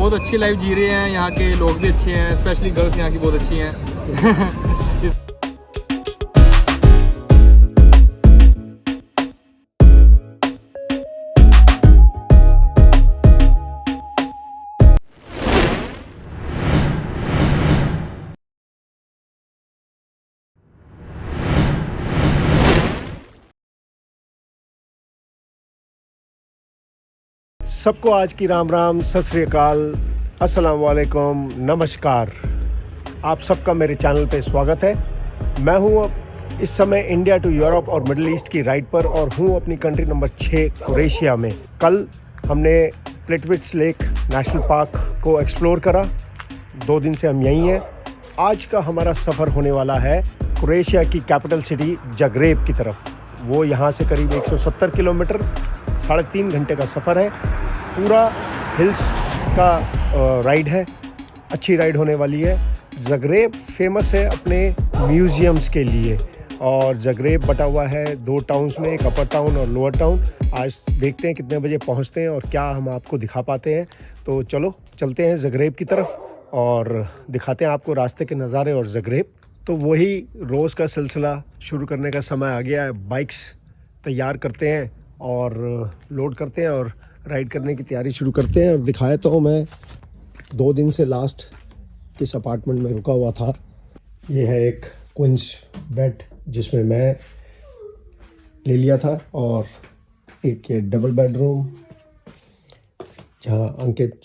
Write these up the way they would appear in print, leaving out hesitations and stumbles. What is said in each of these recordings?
बहुत अच्छी लाइफ जी रहे हैं, यहाँ के लोग भी अच्छे हैं, स्पेशली गर्ल्स यहाँ की बहुत अच्छी हैं। सबको आज की राम राम, सत श्री अकाल, अस्सलाम वालेकुम, नमस्कार। आप सबका मेरे चैनल पे स्वागत है। मैं हूँ अब इस समय इंडिया टू यूरोप और मिडिल ईस्ट की राइड पर और हूँ अपनी कंट्री नंबर 6 क्रोएशिया में। कल हमने प्लेटविट्स लेक नेशनल पार्क को एक्सप्लोर करा। 2 दिन से हम यहीं हैं। आज का हमारा सफ़र होने वाला है क्रोएशिया की कैपिटल सिटी ज़ग्रेब की तरफ। वो यहाँ से करीब 170 किलोमीटर, 3.5 घंटे का सफ़र है। पूरा हिल्स का राइड है, अच्छी राइड होने वाली है। ज़ग्रेब फेमस है अपने म्यूज़ियम्स के लिए और ज़ग्रेब बटा हुआ है 2 टाउन्स में, एक अपर टाउन और लोअर टाउन। आज देखते हैं कितने बजे पहुंचते हैं और क्या हम आपको दिखा पाते हैं। तो चलो चलते हैं ज़ग्रेब की तरफ और दिखाते हैं आपको रास्ते के नज़ारे और ज़ग्रेब। तो वही रोज़ का सिलसिला शुरू करने का समय आ गया है। बाइक्स तैयार करते हैं और लोड करते हैं और राइड करने की तैयारी शुरू करते हैं। और दिखाया तो मैं 2 दिन से लास्ट किस अपार्टमेंट में रुका हुआ था। ये है एक क्वींस बेड जिसमें मैं ले लिया था और एक ये डबल बेडरूम जहाँ अंकित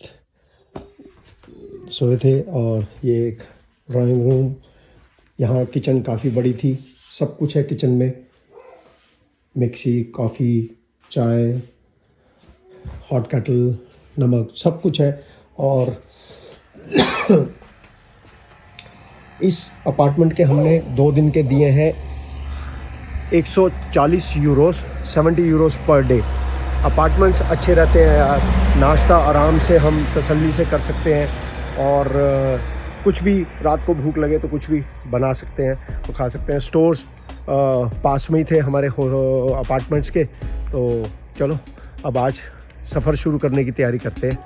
सोए थे, और ये एक ड्राइंग रूम। यहाँ किचन काफ़ी बड़ी थी, सब कुछ है किचन में, मिक्सी, कॉफ़ी, चाय, हॉट केटल, नमक, सब कुछ है। और इस अपार्टमेंट के हमने 2 दिन के दिए हैं 140 Euros, 70 Euros per day. Apartments अच्छे रहते हैं यार, नाश्ता आराम से हम तसल्ली से कर सकते हैं और कुछ भी रात को भूख लगे तो कुछ भी बना सकते हैं, तो खा सकते हैं। स्टोर्स पास में ही थे हमारे अपार्टमेंट्स के। तो चलो अब आज सफ़र शुरू करने की तैयारी करते हैं।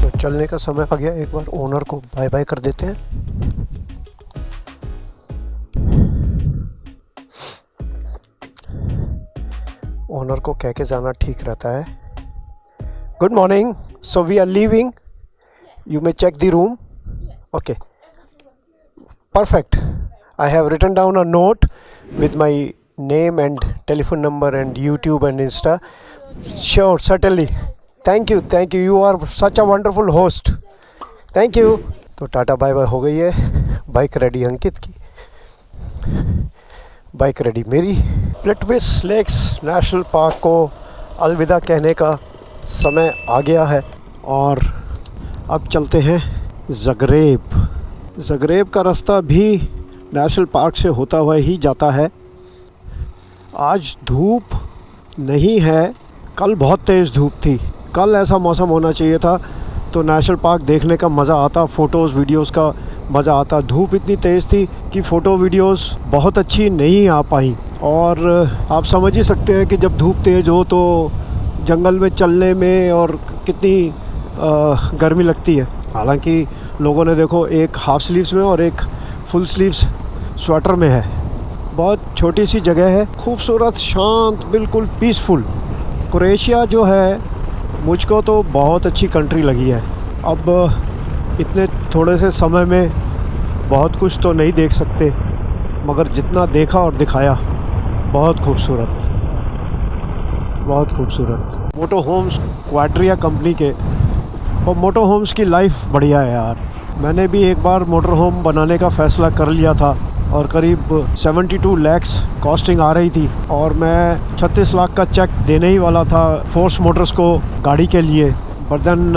तो चलने का समय आ गया, एक बार ओनर को बाय बाय कर देते हैं। ओनर को कह के जाना ठीक रहता है। Good morning. So we are leaving. You may check the room. Okay. Perfect. I have written down a note with my name and telephone number and YouTube and Insta. Sure, certainly. Thank you. Thank you. You are such a wonderful host. Thank you. तो tata bye bye हो गई है। Bike ready अंकित की, bike ready मेरी। प्लेटविट्स lakes national park को अलविदा कहने का समय आ गया है और अब चलते हैं ज़ग्रेब। ज़ग्रेब का रास्ता भी नेशनल पार्क से होता हुआ ही जाता है। आज धूप नहीं है, कल बहुत तेज़ धूप थी। कल ऐसा मौसम होना चाहिए था तो नेशनल पार्क देखने का मज़ा आता, फ़ोटोज़ वीडियोस का मज़ा आता। धूप इतनी तेज़ थी कि फ़ोटो वीडियोस बहुत अच्छी नहीं आ पाई। और आप समझ ही सकते हैं कि जब धूप तेज़ हो तो जंगल में चलने में और कितनी गर्मी लगती है। हालांकि लोगों ने देखो एक हाफ स्लीव्स में और एक फुल स्लीव्स स्वेटर में है। बहुत छोटी सी जगह है, खूबसूरत, शांत, बिल्कुल पीसफुल। क्रोएशिया जो है मुझको तो बहुत अच्छी कंट्री लगी है। अब इतने थोड़े से समय में बहुत कुछ तो नहीं देख सकते, मगर जितना देखा और दिखाया बहुत खूबसूरत, बहुत खूबसूरत। मोटो होम्स क्वाड्रिया कंपनी के, और मोटो होम्स की लाइफ बढ़िया है यार। मैंने भी एक बार मोटर होम बनाने का फ़ैसला कर लिया था और करीब 72 लाख कॉस्टिंग आ रही थी और मैं 36 लाख का चेक देने ही वाला था फोर्स मोटर्स को गाड़ी के लिए। बट देन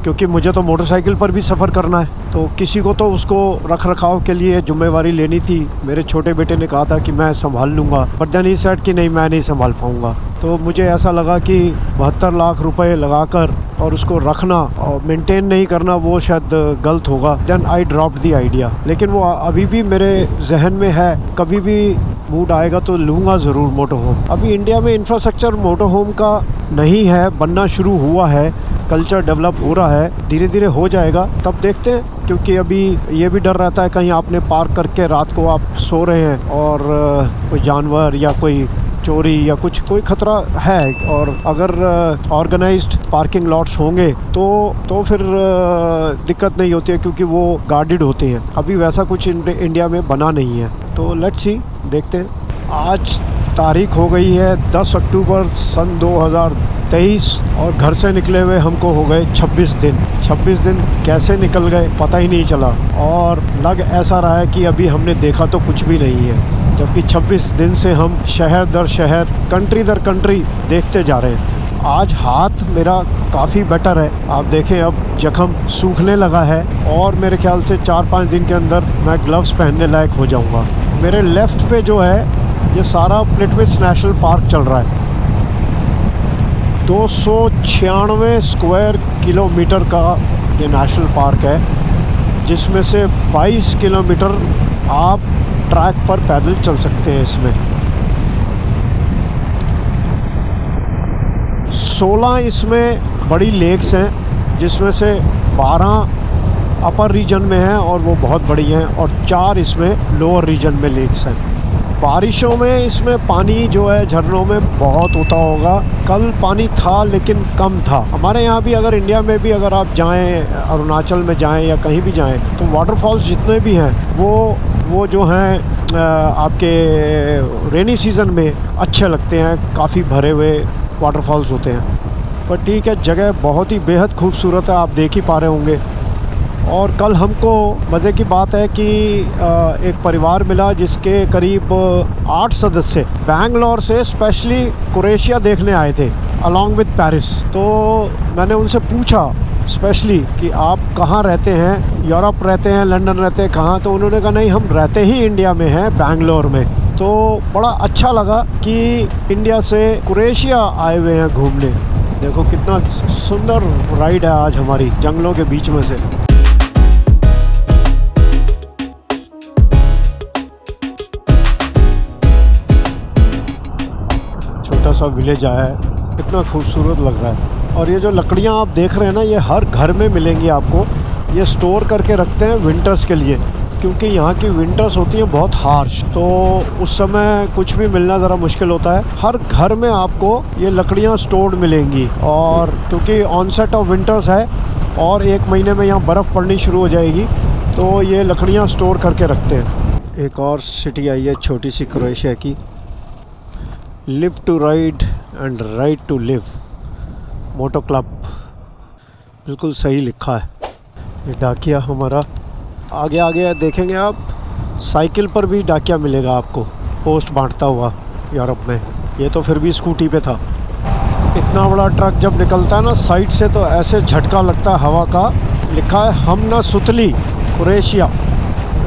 क्योंकि मुझे तो मोटरसाइकिल पर भी सफ़र करना है, तो किसी को तो उसको रख रखाव के लिए जिम्मेवारी लेनी थी। मेरे छोटे बेटे ने कहा था कि मैं संभाल लूँगा, बट देन ही सेड कि नहीं, मैं नहीं संभाल पाऊँगा। तो मुझे ऐसा लगा कि 72 लाख रुपए लगाकर और उसको रखना और मेंटेन नहीं करना वो शायद गलत होगा। Then I dropped the idea. लेकिन वो अभी भी मेरे जहन में है, कभी भी मूड आएगा तो लूँगा ज़रूर मोटो होम। अभी इंडिया में इंफ्रास्ट्रक्चर मोटो होम का नहीं है, बनना शुरू हुआ है, कल्चर डेवलप हो रहा है, धीरे धीरे हो जाएगा, तब देखते हैं। क्योंकि अभी ये भी डर रहता है कहीं आपने पार्क करके रात को आप सो रहे हैं और कोई जानवर या कोई चोरी या कुछ कोई खतरा है, और अगर ऑर्गेनाइज्ड पार्किंग लॉट्स होंगे तो फिर दिक्कत नहीं होती है, क्योंकि वो गार्डेड होते हैं। अभी वैसा कुछ इंडिया में बना नहीं है, तो लेट्स सी, देखते हैं। आज तारीख हो गई है 10 अक्टूबर सन 2023 और घर से निकले हुए हमको हो गए 26 दिन। 26 दिन कैसे निकल गए पता ही नहीं चला, और लग ऐसा रहा है कि अभी हमने देखा तो कुछ भी नहीं है, जबकि 26 दिन से हम शहर दर शहर, कंट्री दर कंट्री देखते जा रहे हैं। आज हाथ मेरा काफ़ी बेटर है, आप देखें अब जख्म सूखने लगा है, और मेरे ख्याल से 4-5 दिन के अंदर मैं ग्लव्स पहनने लायक हो जाऊंगा। मेरे लेफ़्ट पे जो है ये सारा प्लिटविस नेशनल पार्क चल रहा है। 296 स्क्वायर किलोमीटर का ये नेशनल पार्क है, जिसमें से 22 किलोमीटर आप ट्रैक पर पैदल चल सकते हैं। इसमें 16 इसमें बड़ी लेक्स हैं, जिसमें से 12 अपर रीजन में हैं और वो बहुत बड़ी हैं, और 4 इसमें लोअर रीजन में लेक्स हैं। बारिशों में इसमें पानी जो है झरनों में बहुत होता होगा। कल पानी था लेकिन कम था। हमारे यहाँ भी, अगर इंडिया में भी अगर आप जाएं, अरुणाचल में जाएं या कहीं भी जाएं, तो वाटरफॉल्स जितने भी हैं वो जो हैं आपके रेनी सीज़न में अच्छे लगते हैं, काफ़ी भरे हुए वाटरफॉल्स होते हैं। पर ठीक है, जगह बहुत ही बेहद खूबसूरत है, आप देख ही पा रहे होंगे। और कल हमको मज़े की बात है कि एक परिवार मिला जिसके करीब 8 सदस्य बैंगलोर से स्पेशली क्रोएशिया देखने आए थे, अलॉन्ग विद पेरिस। तो मैंने उनसे पूछा स्पेशली कि आप कहाँ रहते हैं, यूरोप रहते हैं, लंदन रहते हैं, कहाँ? तो उन्होंने कहा नहीं, हम रहते ही इंडिया में हैं, बैंगलोर में। तो बड़ा अच्छा लगा कि इंडिया से क्रोएशिया आए हुए हैं घूमने। देखो कितना सुंदर राइड है आज हमारी, जंगलों के बीच में से। छोटा सा विलेज आया है, कितना खूबसूरत लग रहा है। और ये जो लकड़ियाँ आप देख रहे हैं ना, ये हर घर में मिलेंगी आपको। ये स्टोर करके रखते हैं विंटर्स के लिए, क्योंकि यहाँ की विंटर्स होती हैं बहुत हार्श, तो उस समय कुछ भी मिलना ज़रा मुश्किल होता है। हर घर में आपको ये लकड़ियाँ स्टोर्ड मिलेंगी, और क्योंकि ऑनसेट ऑफ विंटर्स है और 1 महीने में यहाँ बर्फ़ पड़नी शुरू हो जाएगी, तो ये लकड़ियाँ स्टोर करके रखते हैं। एक और सिटी आई है छोटी सी क्रोएशिया की, live to ride and ride to live, moto club, बिल्कुल सही लिखा है। ये डाकिया हमारा आगे आगे देखेंगे आप, साइकिल पर भी डाकिया मिलेगा आपको, पोस्ट बांटता हुआ यूरोप में। ये तो फिर भी स्कूटी पे था। इतना बड़ा ट्रक जब निकलता है ना साइड से, तो ऐसे झटका लगता है हवा का। लिखा है हमना सुतली क्रोएशिया,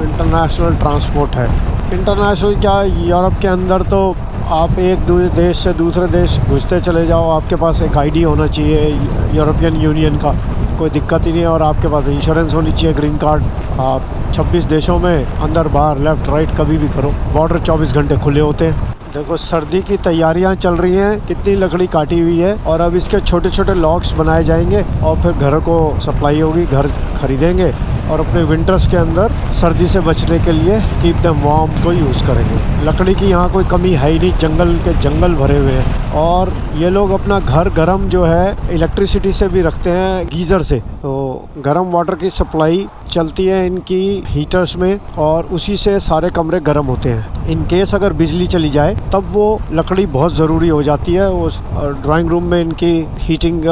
इंटरनेशनल ट्रांसपोर्ट है। इंटरनेशनल क्या, यूरोप के अंदर तो आप एक देश से दूसरे देश घुसते चले जाओ, आपके पास एक आईडी होना चाहिए यूरोपियन यूनियन का, कोई दिक्कत ही नहीं है। और आपके पास इंश्योरेंस होनी चाहिए, ग्रीन कार्ड। आप 26 देशों में अंदर बाहर लेफ़्ट राइट कभी भी करो। बॉर्डर 24 घंटे खुले होते हैं। देखो सर्दी की तैयारियां चल रही हैं, कितनी लकड़ी काटी हुई है, और अब इसके छोटे छोटे लॉक्स बनाए जाएंगे और फिर घरों को सप्लाई होगी, घर खरीदेंगे और अपने विंटर्स के अंदर सर्दी से बचने के लिए कीप देम वार्म को यूज़ करेंगे। लकड़ी की यहाँ कोई कमी है ही नहीं, जंगल के जंगल भरे हुए हैं। और ये लोग अपना घर गर्म जो है इलेक्ट्रिसिटी से भी रखते हैं, गीज़र से। तो गर्म वाटर की सप्लाई चलती है इनकी हीटर्स में, और उसी से सारे कमरे गर्म होते हैं। इन केस अगर बिजली चली जाए तब वो लकड़ी बहुत ज़रूरी हो जाती है। उस ड्राइंग रूम में इनकी हीटिंग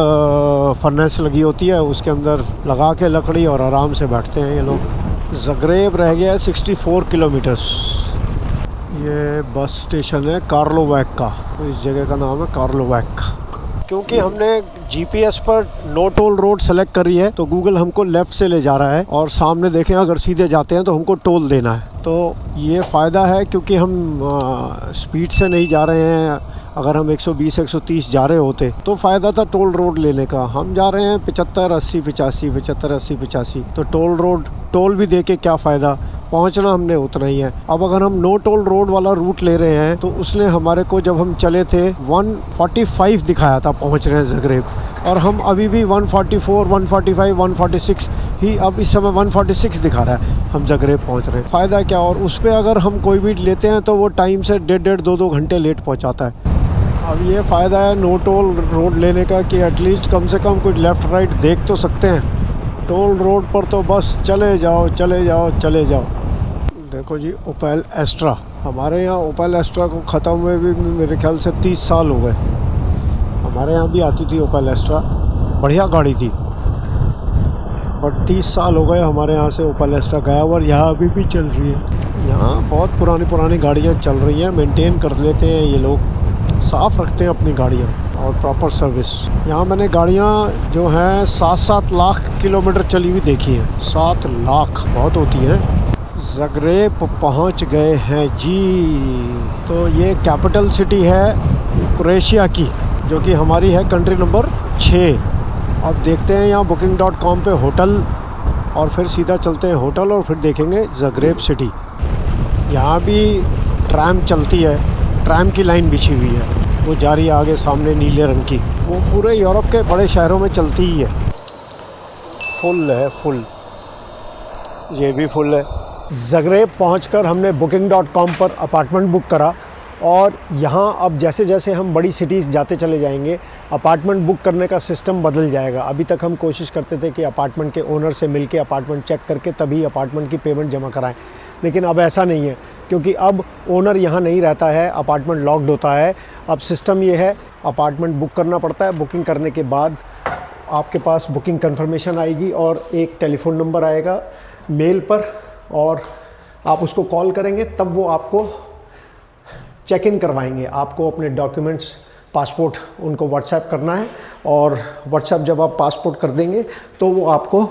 फर्नेस लगी होती है, उसके अंदर लगा के लकड़ी और आराम से बैठते हैं ये लोग। ज़ग्रेब रह गया है 64 किलोमीटर्स। ये बस स्टेशन है कार्लोवैक का, तो इस जगह का नाम है कार्लोवैक। क्योंकि हमने जीपीएस पर नो टोल रोड सेलेक्ट करी है तो गूगल हमको लेफ़्ट से ले जा रहा है और सामने देखें अगर सीधे जाते हैं तो हमको टोल देना है। तो ये फ़ायदा है क्योंकि हम स्पीड से नहीं जा रहे हैं। अगर हम 120 130 जा रहे होते तो फ़ायदा था टोल रोड लेने का। हम जा रहे हैं 75 80 85 75 80 85, तो टोल भी दे के क्या फ़ायदा, पहुंचना हमने उतना ही है। अब अगर हम नो टोल रोड वाला रूट ले रहे हैं तो उसने हमारे को जब हम चले थे 145 दिखाया था पहुंच रहे हैं ज़ग्रेब, और हम अभी भी 144 145 146 ही अब इस समय 146 दिखा रहा है हम ज़ग्रेब पहुंच रहे हैं। फ़ायदा क्या, और उस पर अगर हम कोई भी लेते हैं तो वो टाइम से 1.5 2 घंटे लेट पहुँचाता है। अब ये फ़ायदा है नो टोल रोड लेने का कि एटलीस्ट कम से कम कोई लेफ़्ट राइट देख तो सकते हैं। टोल रोड पर तो बस चले जाओ चले जाओ चले जाओ। देखो जी ओपेल एस्ट्रा, हमारे यहाँ ओपेल एस्ट्रा को ख़त्म हुए भी मेरे ख्याल से 30 साल हो गए। हमारे यहाँ भी आती थी ओपेल एस्ट्रा, बढ़िया गाड़ी थी, और 30 साल हो गए हमारे यहाँ से ओपेल एस्ट्रा गया हुआ, और यहाँ अभी भी चल रही है। यहाँ बहुत पुरानी गाड़ियाँ चल रही हैं, मेंटेन कर लेते हैं ये लोग, साफ़ रखते हैं अपनी गाड़ियाँ और प्रॉपर सर्विस। यहाँ मैंने गाड़ियाँ जो हैं 7-7 लाख किलोमीटर चली हुई देखी है। 7 लाख बहुत होती है। ज़ग्रेब पहुँच गए हैं जी। तो ये कैपिटल सिटी है क्रोएशिया की, जो कि हमारी है कंट्री नंबर 6। अब देखते हैं यहाँ booking.com पे होटल, और फिर सीधा चलते हैं होटल और फिर देखेंगे ज़ग्रेब सिटी। यहाँ भी ट्रैम चलती है, ट्रैम की लाइन बिछी हुई है, वो जा रही है आगे सामने नीले रंग की। वो पूरे यूरोप के बड़े शहरों में चलती ही है। फुल है, फुल, ये भी फुल है। ज़ग्रेब पहुंचकर हमने booking.com पर अपार्टमेंट बुक करा, और यहाँ अब जैसे जैसे हम बड़ी सिटीज़ जाते चले जाएंगे अपार्टमेंट बुक करने का सिस्टम बदल जाएगा। अभी तक हम कोशिश करते थे कि अपार्टमेंट के ओनर से मिलके अपार्टमेंट चेक करके तभी अपार्टमेंट की पेमेंट जमा कराएं, लेकिन अब ऐसा नहीं है, क्योंकि अब ओनर यहाँ नहीं रहता है, अपार्टमेंट लॉक्ड होता है। अब सिस्टम ये है, अपार्टमेंट बुक करना पड़ता है, बुकिंग करने के बाद आपके पास बुकिंग कंफर्मेशन आएगी और एक टेलीफ़ोन नंबर आएगा मेल पर, और आप उसको कॉल करेंगे तब वो आपको चेक इन करवाएंगे। आपको अपने डॉक्यूमेंट्स, पासपोर्ट उनको व्हाट्सएप करना है, और व्हाट्सएप जब आप पासपोर्ट कर देंगे तो वो आपको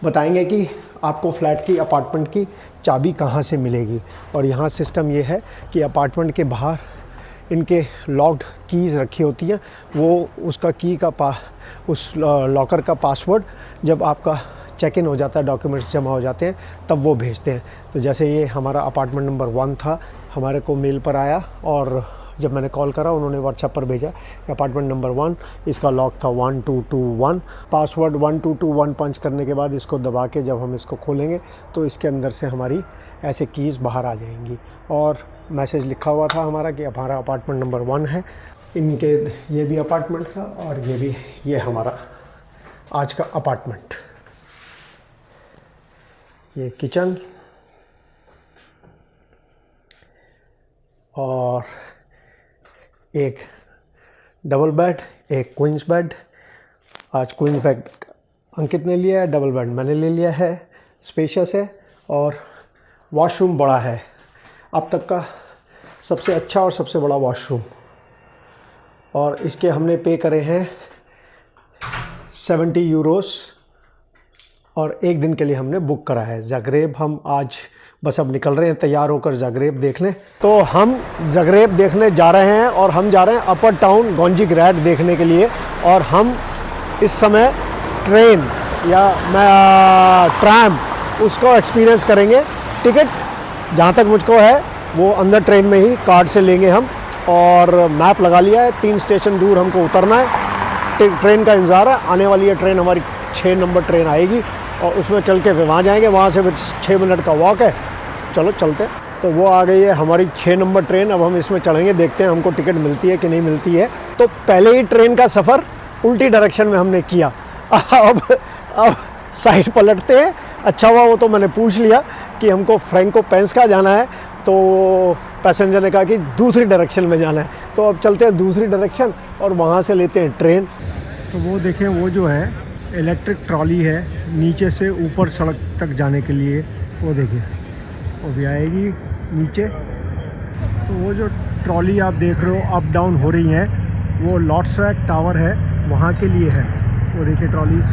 बताएंगे कि आपको फ्लैट की, अपार्टमेंट की चाबी कहाँ से मिलेगी। और यहाँ सिस्टम ये है कि अपार्टमेंट के बाहर इनके लॉक्ड कीज़ रखी होती हैं, वो उसका की का उस लॉकर का पासवर्ड जब आपका चेक इन हो जाता है, डॉक्यूमेंट्स जमा हो जाते हैं, तब वो भेजते हैं। तो जैसे ये हमारा अपार्टमेंट नंबर 1 था, हमारे को मेल पर आया, और जब मैंने कॉल करा उन्होंने व्हाट्सएप पर भेजा अपार्टमेंट नंबर 1, इसका लॉक था 1221। पासवर्ड 1221 पंच करने के बाद इसको दबा के जब हम इसको खोलेंगे तो इसके अंदर से हमारी ऐसे कीज़ बाहर आ जाएंगी, और मैसेज लिखा हुआ था हमारा कि हमारा अपार्टमेंट नंबर 1 है। इनके ये भी अपार्टमेंट था, और ये भी, ये हमारा आज का अपार्टमेंट। ये किचन, और एक डबल बेड, एक क्वींस बेड। आज क्वींस बेड अंकित ने लिया है, डबल बेड मैंने ले लिया है। स्पेशियस है, और वॉशरूम बड़ा है, अब तक का सबसे अच्छा और सबसे बड़ा वॉशरूम। और इसके हमने पे करे हैं 70 यूरोस, और एक दिन के लिए हमने बुक करा है। ज़ग्रेब हम आज बस अब निकल रहे हैं, तैयार होकर ज़ग्रेब देख लें। तो हम ज़ग्रेब देखने जा रहे हैं, और हम जा रहे हैं अपर टाउन गोंजी ग्रैड देखने के लिए। और हम इस समय ट्रेन या ट्रैम उसको एक्सपीरियंस करेंगे। टिकट जहाँ तक मुझको है वो अंदर ट्रेन में ही कार्ड से लेंगे हम, और मैप लगा लिया है, 3 स्टेशन दूर हमको उतरना है। ट्रेन का इंतज़ार है, आने वाली है ट्रेन, हमारी 6 नंबर ट्रेन आएगी, और उसमें चल के फिर वहाँ जाएंगे। वहाँ से फिर 6 मिनट का वॉक है, चलो चलते। तो वो आ गई है हमारी 6 नंबर ट्रेन। अब हम इसमें चढ़ेंगे, देखते हैं हमको टिकट मिलती है कि नहीं मिलती है। तो पहले ही ट्रेन का सफ़र उल्टी डायरेक्शन में हमने किया। अब साइड पलटते हैं। अच्छा हुआ वो तो मैंने पूछ लिया कि हमको फ्रैंको पेंस्का जाना है, तो पैसेंजर ने कहा कि दूसरी डायरेक्शन में जाना है। तो अब चलते हैं दूसरी डायरेक्शन, और वहाँ से लेते हैं ट्रेन। तो वो देखें, वो जो है इलेक्ट्रिक ट्रॉली है, नीचे से ऊपर सड़क तक जाने के लिए। वो देखिए, वो भी आएगी नीचे। तो वो जो ट्रॉली आप देख रहे हो अप डाउन हो रही है, वो लॉट्सरैक टावर है, वहाँ के लिए है। वो देखिए ट्रॉलीज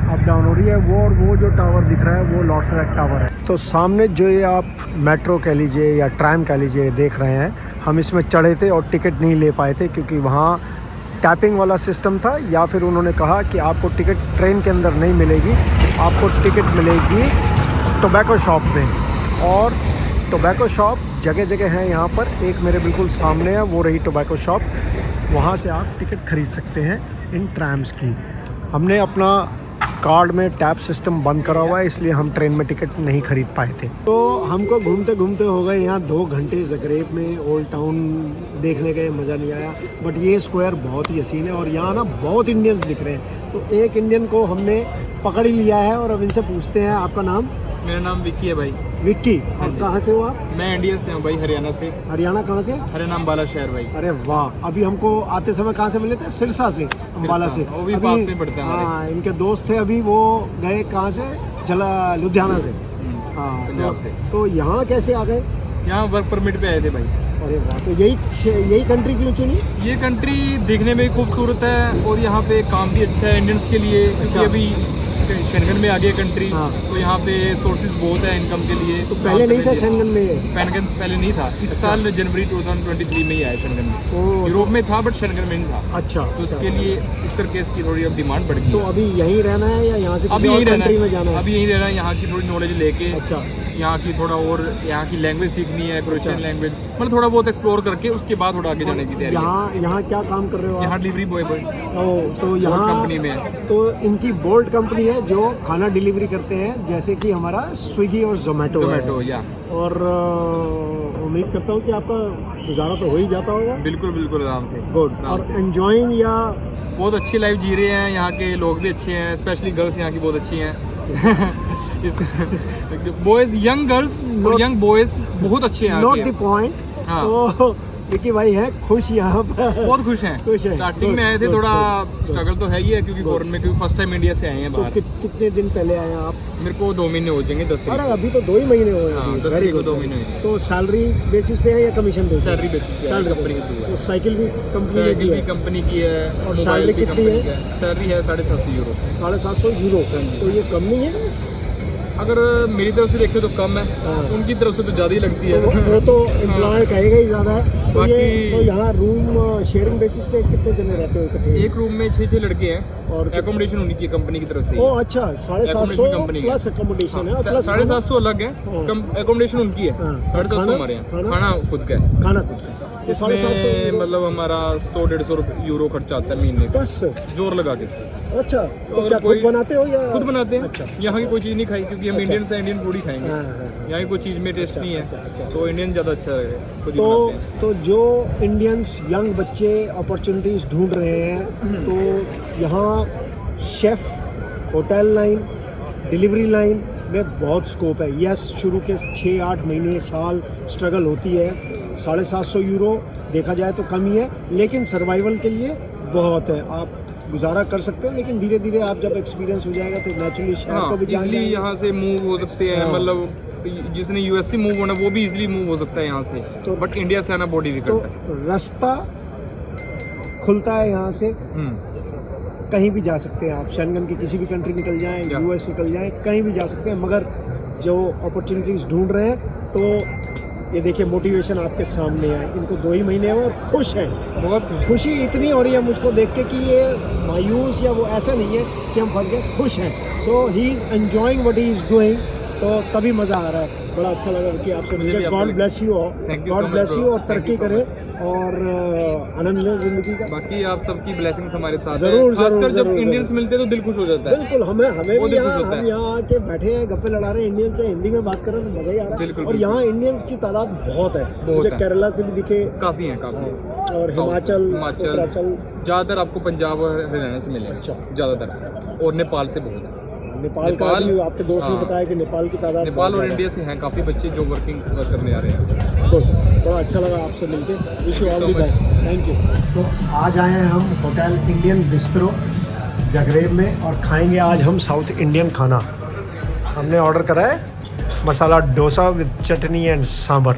अप डाउन हो रही है। वो और वो जो टावर दिख रहा है वो लॉर्ड्सरेट टावर है। तो सामने जो ये आप मेट्रो कह लीजिए या ट्रैम कह लीजिए देख रहे हैं, हम इसमें चढ़े थे और टिकट नहीं ले पाए थे क्योंकि वहाँ टैपिंग वाला सिस्टम था, या फिर उन्होंने कहा कि आपको टिकट ट्रेन के अंदर नहीं मिलेगी, आपको टिकट मिलेगी टोबैको शॉप में। और टोबैको शॉप जगह जगह है यहाँ पर। एक मेरे बिल्कुल सामने है, वो रही टोबैको शॉप। वहाँ से आप टिकट खरीद सकते हैं इन ट्रैम्स की। हमने अपना कार्ड में टैप सिस्टम बंद करा हुआ है, इसलिए हम ट्रेन में टिकट नहीं खरीद पाए थे। तो हमको घूमते घूमते हो गए यहाँ 2 घंटे ज़ग्रेब में। ओल्ड टाउन देखने का मज़ा नहीं आया, बट ये स्क्वायर बहुत ही हसीन है और यहाँ ना बहुत इंडियंस दिख रहे हैं। तो एक इंडियन को हमने पकड़ ही लिया है और अब इनसे पूछते हैं, आपका नाम? मेरा नाम विक्की है भाई। विक्की, और कहाँ से हो आप? मैं इंडिया से हूँ भाई, हरियाणा से। हरियाणा कहाँ से? हरियाणा अम्बाला शहर भाई। अरे वाह, अभी हमको आते समय कहाँ से मिले थे? सिरसा से, अम्बाला से। वो भी पास में पड़ता है हमारे। हाँ, इनके दोस्त थे, अभी वो गए कहाँ से? लुधियाना से। हाँ, पंजाब से। तो यहाँ कैसे आ गए? यहाँ वर्क परमिट पे आए थे भाई। अरे वाह, तो यही कंट्री क्यों चुनी? ये कंट्री दिखने में खूबसूरत है और यहाँ पे काम भी अच्छा है इंडियंस के लिए, क्योंकि अभी शेंगन में आ गई कंट्री। हाँ। तो यहाँ पे सोर्सेज बहुत है इनकम के लिए। तो पहले नहीं था शेंगन में? पहले नहीं था। इस साल जनवरी 2023 में ही आया शेंगन में। यूरोप में था बट शेंगन में नहीं था। अच्छा, तो उसके लिए इस करके इसकी थोड़ी अब डिमांड बढ़ गई। तो अभी यहीं रहना है या यहाँ से अभी किसी यहीं और रहना कंट्री में है? जाना है? अभी यहीं रहना है, यहाँ की थोड़ी नॉलेज लेके। अच्छा, यहाँ की थोड़ा और यहाँ की लैंग्वेज सीखनी है, क्रोएशियन लैंग्वेज, मतलब थोड़ा बहुत एक्सप्लोर करके उसके बाद थोड़ा आगे जाने की तैयारी है। यहाँ क्या काम कर रहे हो यहाँ आप? डिलीवरी बॉय तो यहाँ कंपनी में है। तो इनकी बोल्ट कंपनी है जो खाना डिलीवरी करते हैं, जैसे कि हमारा स्विगी और जोमेटो या। और उम्मीद करता हूँ कि आपका गुजारा तो हो ही जाता होगा। बिल्कुल बिल्कुल, आराम से। गुड। और एंजॉइंग या बहुत अच्छी लाइफ जी रहे हैं। यहाँ के लोग भी अच्छे हैं, स्पेशली गर्ल्स यहाँ की बहुत अच्छी हैं। बॉयज, यंग गर्ल्स और यंग बॉयज बहुत अच्छे हैं। Not the point. हाँ। तो विक्की भाई है खुश यहाँ पर? बहुत खुश हैं। खुश हैं। स्टार्टिंग में आए थे, थोड़ा स्ट्रगल तो है ही है क्योंकि फॉरेन में, क्योंकि फर्स्ट टाइम इंडिया से आए हैं बाहर। तो कितने दिन पहले आए हैं आप? मेरे को 2 महीने हो जाएंगे, 10 अरे तारीख। अभी तो 2 ही महीने हुए हैं। हाँ, 10 Very तारीख को good. 2 महीने हुए। तो सैलरी बेसिस पे है या कमीशन बेसिस? सैलरी बेसिस पे सैलरी कंपनी की तो साइकिल भी कंपनी ने दी साइकिल भी है? कंपनी की है। और मोबाइल सैलरी भी कितनी कंपनी है? की है। सैलरी है 750 यूरो। 750 यूरो। तो ये कम नहीं है? अगर मेरी तरफ से देखे तो कम है, हाँ। उनकी तरफ से तो ज़्यादा ही लगती है। वो तो एम्प्लॉयर कहेगा ही ज़्यादा है। तो ये बाकी- तो यहाँ रूम शेयरिंग बेसिस पे कितने जने रहते हो इकट्ठे? एक रूम में 6 लड़के हैं और और एकोमोडेशन उन्हीं की कंपनी की तरफ से ही ओ है। अच्छा, 750 Accommodation company प्लस एकोमोडेशन है, प्लस 750 अलग है, हाँ। एकोमोडेशन उनकी है। हाँ। 750 हमारे खाना? यहाँ, खाना खुद का है। खाना खुद का। तो 750 इसमें मतलब हमारा 100-150 यूरो खर्चा आता है महीने का, बस। जोर लगा के। अच्छा, तो और क्या खुद कोई- बनाते हो या? खुद बनाते हैं। अच्छा। यहाँ की कोई चीज़ नहीं खाई क्योंकि हम अच्छा। इंडियन से इंडियन फूड ही खाएंगे। हाँ, हाँ। यहाँ की कोई चीज़ में टेस्ट नहीं अच्छा, अच्छा। है, तो इंडियन ज़्यादा अच्छा है, खुद ही तो बनाते हैं। तो जो इंडियंस यंग बच्चे अपॉर्चुनिटीज़ ढूंढ रहे हैं, तो यहाँ chef, hotel line, delivery line में बहुत स्कोप है। यस, शुरू के 6-8 महीने, साल स्ट्रगल होती है। 750 यूरो देखा जाए तो कम ही है, लेकिन सर्वाइवल के लिए बहुत है। आप गुजारा कर सकते हैं, लेकिन धीरे धीरे आप जब एक्सपीरियंस हो जाएगा तो नेचुरली शहर को भी जान इजली जाएंगे। यहाँ से मूव हो सकते हैं। हाँ। मतलब जिसने यूएस से मूव होना वो भी इजली मूव हो सकता है यहाँ से, तो- बट इंडिया से आना बहुत तो डिफिकल्ट है। रास्ता खुलता है यहाँ से, हम्म। कहीं भी जा सकते हैं आप। शेंगन की किसी भी कंट्री निकल जाएं, या। यूएस निकल जाएं, कहीं भी जा सकते हैं। मगर जो अपॉर्चुनिटीज़ ढूंढ रहे हैं, तो ये देखिए मोटिवेशन आपके सामने है। इनको 2 ही महीने हुए और खुश हैं। बहुत खुश। खुशी इतनी हो रही है मुझको देख के कि ये मायूस या वो ऐसा नहीं है कि हम फंस गए, खुश हैं। So he is enjoying what he is doing. तो तभी मज़ा आ रहा है। बड़ा अच्छा लगा कि आपसे मुझे मिलकर। भी गॉड आपको bless you all, Thank you so God much, bless bro. You और Thank तरक्की you so करें और आनंद लें ज़िंदगी का। बाकी आप सबकी ब्लेसिंग्स हमारे साथ है। जरूर, खासकर जरूर, जब जरूर, इंडियंस जरूर। मिलते हैं तो दिल खुश हो जाता है। बिल्कुल, हमें वो भी दिल खुश यहाँ होता हम है। यहाँ आके बैठे हैं, गप्पे लड़ा रहे हैं, इंडियन से हिंदी में बात कर रहे हैं तो मज़ा ही आ रहा है। बिल्कुल, और बिल्कुल। यहाँ इंडियंस की तादाद बहुत है। मुझे है। केरला से भी दिखे काफ़ी है, काफ़ी। और South हिमाचल, हिमाचल उत्तराखंड, ज़्यादातर आपको पंजाब और हरियाणा से मिलेगा। अच्छा। ज़्यादातर, और नेपाल से बहुत है। नेपाल का नेपाल- भी आपके दोस्त ने हाँ। बताया कि नेपाल की तादाद नेपाल बहुत और ज़्यादा इंडिया से हैं काफ़ी बच्चे जो वर्किंग करने आ रहे हैं। है। तो बड़ा अच्छा लगा आपसे मिलके। Wish you all the so best. Thank you. तो आज आए हैं हम होटल इंडियन बिस्ट्रो जगरेब में और खाएंगे आज हम साउथ इंडियन खाना। हमने ऑर्डर करा है मसाला डोसा विद चटनी एंड सांभर।